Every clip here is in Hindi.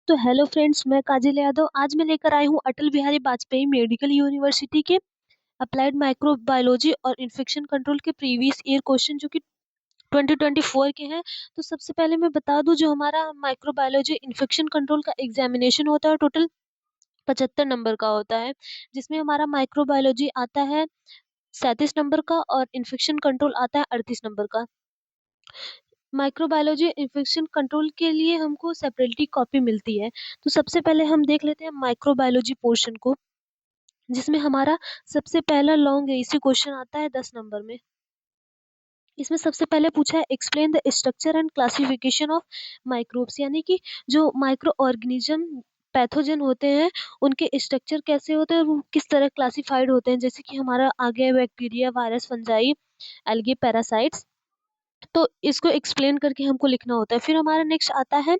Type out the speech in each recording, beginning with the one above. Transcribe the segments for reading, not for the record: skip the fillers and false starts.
तो हेलो फ्रेंड्स, मैं काजल यादव आज मैं लेकर आई हूँ अटल बिहारी वाजपेयी मेडिकल यूनिवर्सिटी के अप्लाइड माइक्रोबायोलॉजी और इन्फेक्शन कंट्रोल के प्रीवियस ईयर क्वेश्चन जो कि 2024 के हैं। तो सबसे पहले मैं बता दूं, जो हमारा माइक्रोबायोलॉजी इन्फेक्शन कंट्रोल का एग्जामिनेशन होता है टोटल 75 नंबर का होता है, जिसमें हमारा माइक्रोबायोलॉजी आता है 37 नंबर का और इन्फेक्शन कंट्रोल आता है 38 नंबर का। माइक्रोबायोलॉजी इन्फेक्शन कंट्रोल के लिए हमको सेपरेटली कॉपी मिलती है। तो सबसे पहले हम देख लेते हैं माइक्रोबायोलॉजी पोर्शन को, जिसमें हमारा सबसे पहला लॉन्ग इसी क्वेश्चन आता है 10 नंबर में। इसमें सबसे पहले पूछा है explain the structure and classification of microbes, यानी कि जो माइक्रो ऑर्गेनिज्म पैथोजन होते हैं उनके स्ट्रक्चर कैसे होते हैं और वो किस तरह क्लासिफाइड होते हैं। जैसे कि हमारा आ गया bacteria, virus, fungi, algae, parasites. तो इसको एक्सप्लेन करके हमको लिखना होता है। फिर हमारा नेक्स्ट आता है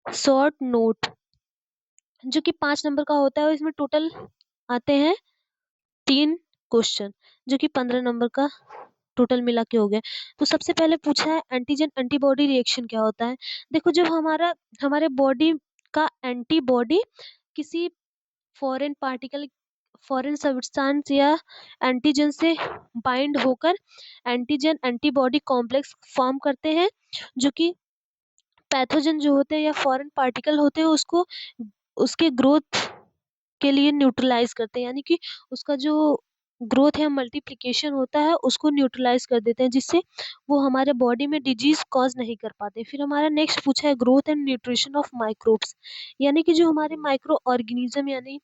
शॉर्ट नोट, जो कि 5 नंबर का होता है और इसमें टोटल आते हैं 3 क्वेश्चन, जो कि 15 नंबर का टोटल मिला के हो गए। तो सबसे पहले पूछा है एंटीजन एंटीबॉडी रिएक्शन क्या होता है। देखो, जब हमारे बॉडी का एंटीबॉडी किसी फॉरेन पार्टिकल, फॉरेन सब्सटेंस या एंटीजन से बाइंड होकर एंटीजन एंटीबॉडी कॉम्प्लेक्स फॉर्म करते हैं, जो कि पैथोजन जो होते हैं या फॉरेन पार्टिकल होते हैं उसको उसके ग्रोथ के लिए न्यूट्रलाइज करते हैं, यानी कि उसका जो ग्रोथ या मल्टीप्लिकेशन होता है उसको न्यूट्रलाइज कर देते हैं, जिससे वो हमारे बॉडी में डिजीज कॉज नहीं कर पाते। फिर हमारा नेक्स्ट पूछा है growth and nutrition of microbes, यानी कि जो हमारे माइक्रो ऑर्गेनिज्म, यानी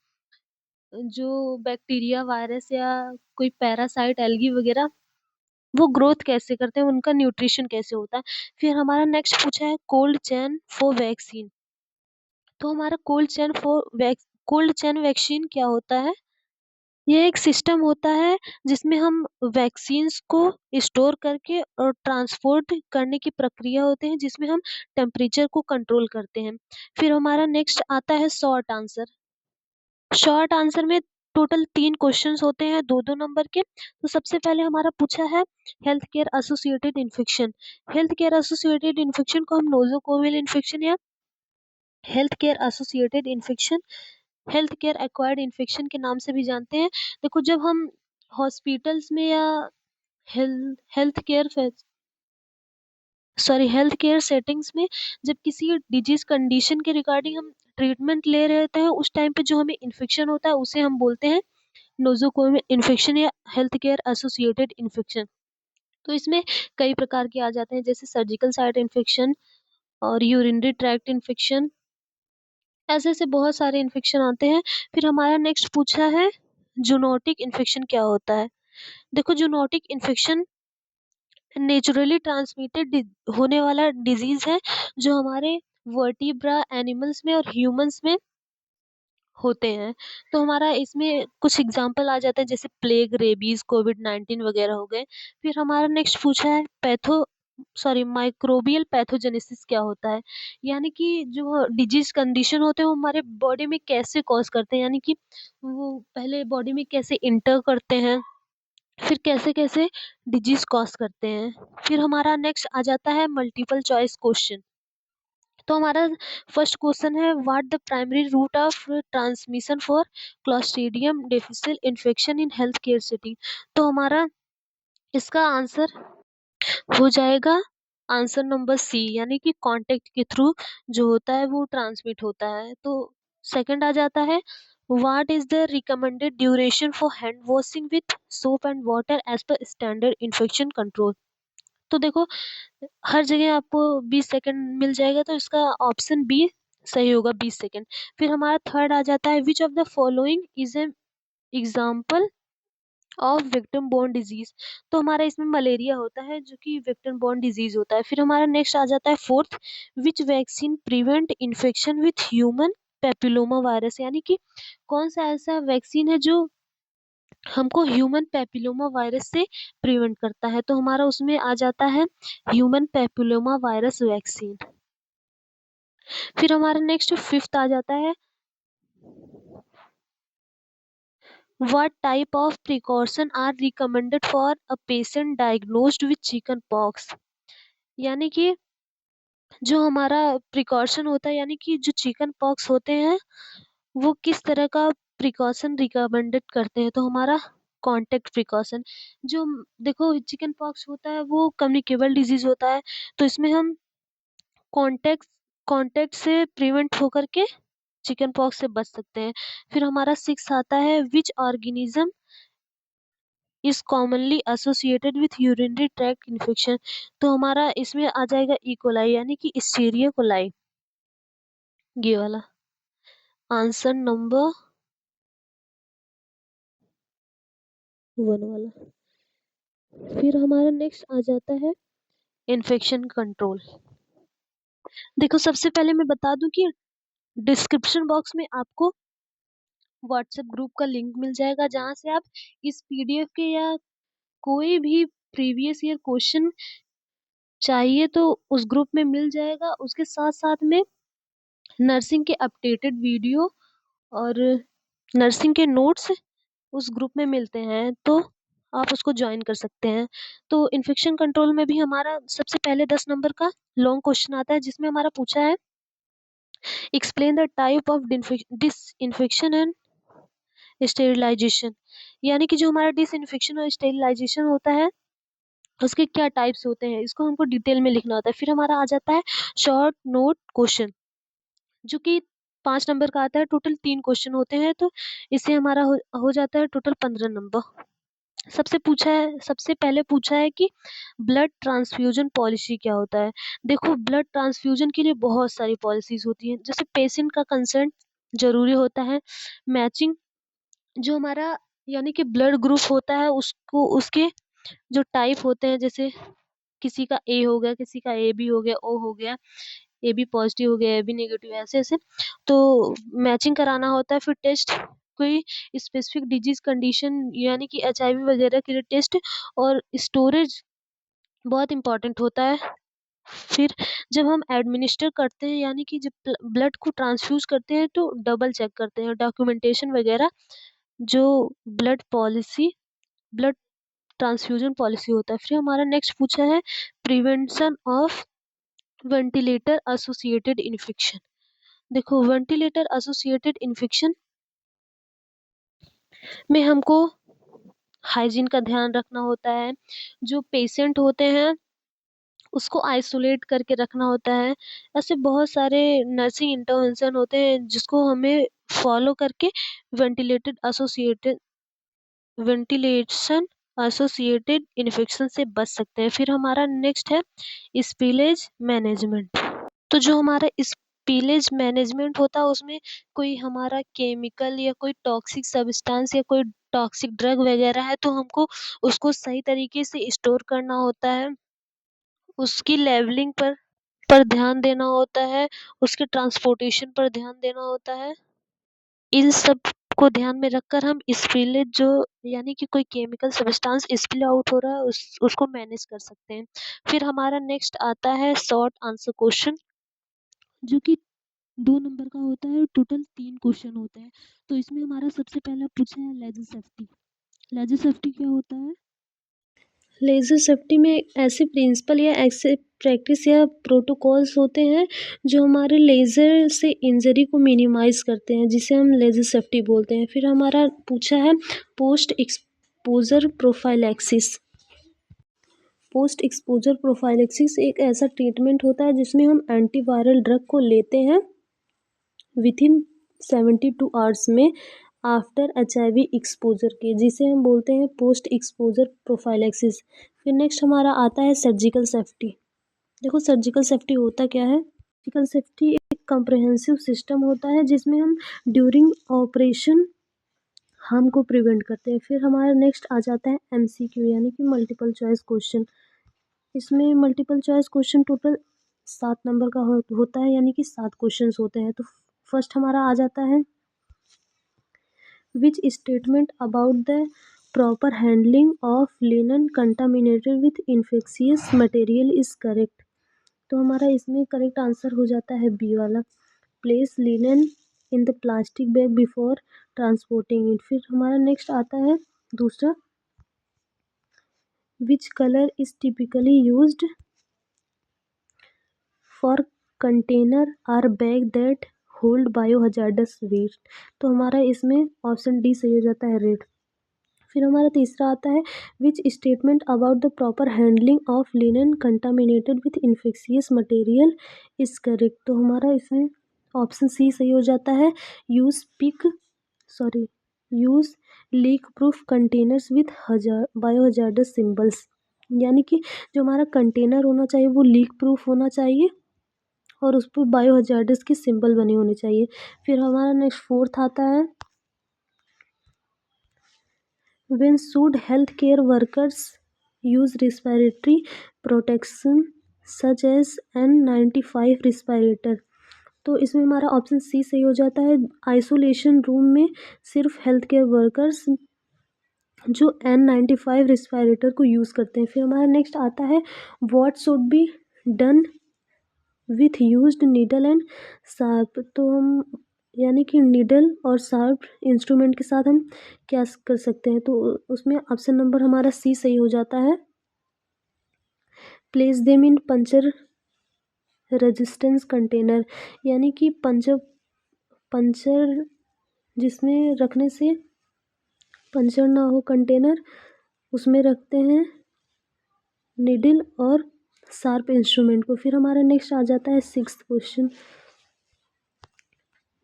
जो बैक्टीरिया, वायरस या कोई पैरासाइट, एल्गी वगैरह, वो ग्रोथ कैसे करते हैं, उनका न्यूट्रिशन कैसे होता है। फिर हमारा नेक्स्ट पूछा है कोल्ड चेन फॉर वैक्सीन। तो हमारा कोल्ड चेन वैक्सीन क्या होता है। ये एक सिस्टम होता है जिसमें हम वैक्सीन्स को स्टोर करके और ट्रांसपोर्ट करने की प्रक्रिया होते हैं, जिसमें हम टेम्परेचर को कंट्रोल करते हैं। फिर हमारा नेक्स्ट आता है शॉर्ट आंसर। शॉर्ट आंसर में टोटल 3 क्वेश्चंस होते हैं 2-2 नंबर के। तो सबसे पहले हमारा पूछा है health care associated infection. Health care associated infection को हम नोजोकोवियल इन्फेक्शन या health care associated infection, health care acquired infection के नाम से भी जानते हैं। देखो, जब हम हॉस्पिटल्स में या health care health care settings में जब किसी डिजीज कंडीशन के रिगार्डिंग हम ट्रीटमेंट ले रहे होते हैं, उस टाइम पे जो हमें इन्फेक्शन होता है उसे हम बोलते हैं नोजोकोमियल इन्फेक्शन या हेल्थ केयर एसोसिएटेड इन्फेक्शन। तो इसमें कई प्रकार के आ जाते हैं, जैसे सर्जिकल साइट इन्फेक्शन और यूरिनरी ट्रैक्ट इन्फेक्शन, ऐसे ऐसे बहुत सारे इन्फेक्शन आते हैं। फिर हमारा नेक्स्ट पूछा है जूनोटिक इन्फेक्शन क्या होता है। देखो, जूनोटिक इन्फेक्शन नेचुरली ट्रांसमिटेड होने वाला डिजीज है, जो हमारे वर्टिब्रा एनिमल्स में और ह्यूमंस में होते हैं। तो हमारा इसमें कुछ एग्जांपल आ जाता है, जैसे प्लेग, रेबीज, कोविड-19 वगैरह हो गए। फिर हमारा नेक्स्ट पूछा है माइक्रोबियल पैथोजेनेसिस क्या होता है, यानी कि जो डिजीज कंडीशन होते हैं वो हमारे बॉडी में कैसे कॉज करते हैं, यानी कि वो पहले बॉडी में कैसे इंटर करते हैं, फिर कैसे कैसे डिजीज कॉज करते हैं। फिर हमारा नेक्स्ट आ जाता है मल्टीपल चॉइस क्वेश्चन। तो हमारा फर्स्ट क्वेश्चन है what the primary route of transmission for clostridium difficile infection in health care setting. तो हमारा इसका आंसर हो जाएगा आंसर नंबर सी, यानी कि कांटेक्ट के थ्रू जो होता है वो ट्रांसमिट होता है। तो सेकंड आ जाता है what is the recommended duration for hand washing with soap and water as per standard infection control. तो देखो, हर जगह आपको 20 सेकंड मिल जाएगा, तो इसका ऑप्शन बी सही होगा, 20 सेकंड। फिर हमारा थर्ड आ जाता है which of the following is an example of victim borne disease. तो हमारा इसमें मलेरिया होता है, जो कि विक्टिम बोर्न डिजीज होता है। फिर हमारा नेक्स्ट आ जाता है fourth which vaccine prevent infection with human papilloma virus, यानी कि कौन सा ऐसा वैक्सीन है जो हमको ह्यूमन पेपिलोमा वायरस से प्रिवेंट करता है। तो हमारा उसमें आ जाता है ह्यूमन पेपिलोमा वायरस वैक्सीन। फिर हमारा नेक्स्ट फिफ्थ आ जाता है what type of precaution are recommended for a patient diagnosed with chicken pox, यानी कि जो हमारा प्रिकॉशन होता है, यानी कि जो चिकन पॉक्स होते हैं वो किस तरह का प्रिकॉशन रिकमेंडेड करते हैं। तो हमारा कॉन्टैक्ट प्रिकॉशन, जो देखो चिकन पॉक्स होता है वो कम्युनिकेबल डिजीज होता है, तो इसमें हम कॉन्टैक्ट कॉन्टैक्ट से प्रिवेंट होकर के चिकन पॉक्स से बच सकते हैं। फिर हमारा 6 आता है, which organism is commonly associated with urinary tract infection. तो हमारा इसमें आ जाएगा इकोलाई, यानी कि स्टीरियो कोलाई, ये वाला आंसर नंबर 1 वाला। फिर हमारा नेक्स्ट आ जाता है इन्फेक्शन कंट्रोल। देखो सबसे पहले मैं बता दूं कि डिस्क्रिप्शन बॉक्स में आपको व्हाट्सएप ग्रुप का लिंक मिल जाएगा, जहां से आप इस पीडीएफ के या कोई भी प्रीवियस ईयर क्वेश्चन चाहिए तो उस ग्रुप में मिल जाएगा। उसके साथ साथ में नर्सिंग के अपडेटेड वीडियो और नर्सिंग के नोट्स उस ग्रुप में मिलते हैं, तो आप उसको ज्वाइन कर सकते हैं। तो इन्फेक्शन कंट्रोल में भी हमारा सबसे पहले 10 नंबर का लॉन्ग क्वेश्चन आता है, जिसमें हमारा पूछा है explain the type of disinfection and sterilization, यानी कि जो हमारा डिसइंफेक्शन और स्टेरिलाइजेशन होता है उसके क्या टाइप्स होते हैं, इसको हमको डिटेल में लिखना होता है। फिर हमारा आ जाता है शॉर्ट नोट क्वेश्चन, जो कि 5 नंबर का आता है। टोटल 3 क्वेश्चन होते हैं, तो इससे हमारा हो जाता है टोटल 15 नंबर। सबसे पहले पूछा है कि ब्लड ट्रांसफ्यूजन पॉलिसी क्या होता है। देखो ब्लड ट्रांसफ्यूजन के लिए बहुत सारी पॉलिसीज होती हैं, जैसे पेशेंट का कंसेंट जरूरी होता है, मैचिंग, जो हमारा यानी कि ब्लड ग्रुप होता है उसको उसके जो टाइप होते हैं, जैसे किसी का ए हो गया, किसी का ए बी हो गया, ओ हो गया, ए बी पॉजिटिव हो गया, ए बी नेगेटिव, ऐसे ऐसे तो मैचिंग कराना होता है। फिर टेस्ट, कोई स्पेसिफिक डिजीज कंडीशन यानी कि एचआईवी वगैरह के लिए टेस्ट, और स्टोरेज बहुत इंपॉर्टेंट होता है। फिर जब हम एडमिनिस्टर करते हैं, यानी कि जब ब्लड को ट्रांसफ्यूज करते हैं, तो डबल चेक करते हैं डॉक्यूमेंटेशन वगैरह, जो ब्लड ट्रांसफ्यूजन पॉलिसी होता है। फिर हमारा नेक्स्ट पूछा है prevention of ventilator associated infection. देखो वेंटिलेटर एसोसिएटेड इन्फेक्शन में हमको हाइजीन का ध्यान रखना होता है, जो पेशेंट होते हैं उसको आइसोलेट करके रखना होता है। ऐसे बहुत सारे नर्सिंग इंटरवेंशन होते हैं जिसको हमें फॉलो करके ventilated associated ventilation associated infection से बच सकते हैं। फिर हमारा नेक्स्ट है स्पिलेज मैनेजमेंट। तो जो हमारा स्पिलेज मैनेजमेंट होता है उसमें कोई हमारा केमिकल या कोई टॉक्सिक सब्सटेंस या कोई टॉक्सिक ड्रग वगैरह है, तो हमको उसको सही तरीके से स्टोर करना होता है, उसकी लेवलिंग पर ध्यान देना होता है, उसके ट्रांसपोर्टेशन पर ध्यान देना होता है। इन सब को ध्यान में रखकर हम स्पिलेज जो यानी कि कोई केमिकल सब्सटेंस स्पिल आउट हो रहा है उसको मैनेज कर सकते हैं। फिर हमारा नेक्स्ट आता है शॉर्ट आंसर क्वेश्चन, जो कि 2 नंबर का होता है। टोटल 3 क्वेश्चन होते हैं, तो इसमें हमारा सबसे पहला पूछा है लेजर सेफ्टी। लेजर सेफ्टी क्या होता है? लेजर सेफ्टी में ऐसे प्रिंसिपल या ऐसे प्रैक्टिस या प्रोटोकॉल्स होते हैं जो हमारे लेजर से इंजरी को मिनिमाइज करते हैं, जिसे हम लेजर सेफ्टी बोलते हैं। फिर हमारा पूछा है post exposure prophylaxis. Post exposure prophylaxis एक ऐसा ट्रीटमेंट होता है जिसमें हम एंटीवायरल ड्रग को लेते हैं विथिन 72 आवर्स में आफ्टर एचआईवी एक्सपोजर के, जिसे हम बोलते हैं पोस्ट एक्सपोजर प्रोफाइलैक्सिस। फिर नेक्स्ट हमारा आता है सर्जिकल सेफ्टी। देखो सर्जिकल सेफ्टी होता क्या है। सर्जिकल सेफ्टी एक कॉम्प्रिहेंसिव सिस्टम होता है जिसमें हम ड्यूरिंग ऑपरेशन हार्म को प्रिवेंट करते हैं। फिर हमारा नेक्स्ट आ जाता है एमसीक्यू, यानी कि मल्टीपल चॉइस क्वेश्चन। इसमें multiple choice question total 7 number का होता है, यानी कि 7 क्वेश्चन होते हैं। तो फर्स्ट हमारा आ जाता है which statement about the proper handling of linen contaminated with infectious material is correct। तो हमारा इसमें करेक्ट आंसर हो जाता है बी वाला, place linen in the plastic bag before transporting it. फिर हमारा नेक्स्ट आता है दूसरा, which colour is typically used for container or bag that hold biohazardous waste. तो हमारा इसमें ऑप्शन डी सही हो जाता है, रेड। फिर हमारा तीसरा आता है which statement about the proper handling of linen contaminated with infectious material is correct. तो हमारा इसमें ऑप्शन सी सही हो जाता है, use use leak proof containers with biohazardous symbols. यानी कि जो हमारा कंटेनर होना चाहिए वो लीक प्रूफ होना चाहिए और उस पर बायोहजार्डस के सिंबल बने होने चाहिए। फिर हमारा नेक्स्ट फोर्थ आता है when should healthcare workers use respiratory protection such as N95 respirator। तो इसमें हमारा ऑप्शन सी सही हो जाता है, आइसोलेशन रूम में सिर्फ हेल्थ केयर वर्कर्स जो N95 रेस्पिरेटर को यूज़ करते हैं। फिर हमारा नेक्स्ट आता है what should be done with used needle and sharp. तो हम यानी कि नीडल और शार्प इंस्ट्रूमेंट के साथ हम क्या कर सकते हैं, तो उसमें ऑप्शन नंबर हमारा सी सही हो जाता है, place them in puncture resistance container. यानी कि पंचर जिसमें रखने से पंचर ना हो कंटेनर, उसमें रखते हैं नीडल और शार्प इंस्ट्रूमेंट को। फिर हमारा नेक्स्ट आ जाता है sixth question,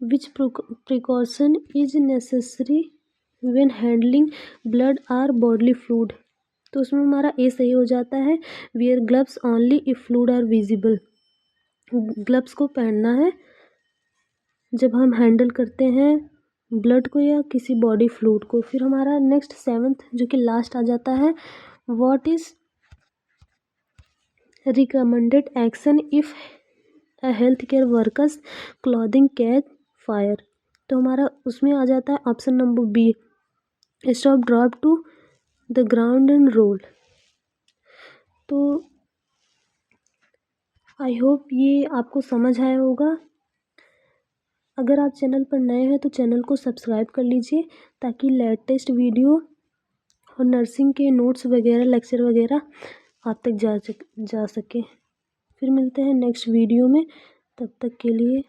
which precaution is necessary when handling blood or bodily fluid. तो उसमें हमारा ए सही हो जाता है, wear gloves only if fluid are visible. Gloves को पहनना है जब हम हैंडल करते हैं ब्लड को या किसी बॉडी फ्लूइड को। फिर हमारा नेक्स्ट सेवंथ जो कि लास्ट आ जाता है, what is recommended action if a health care worker's clothing catch fire. तो हमारा उसमें आ जाता है option number B, stop drop to the ground and roll. तो आई होप ये आपको समझ आया होगा। अगर आप चैनल पर नए हैं तो चैनल को सब्सक्राइब कर लीजिए ताकि लेटेस्ट वीडियो और नर्सिंग के नोट्स वगैरह लेक्चर वगैरह आप तक जा सके। फिर मिलते हैं नेक्स्ट वीडियो में, तब तक के लिए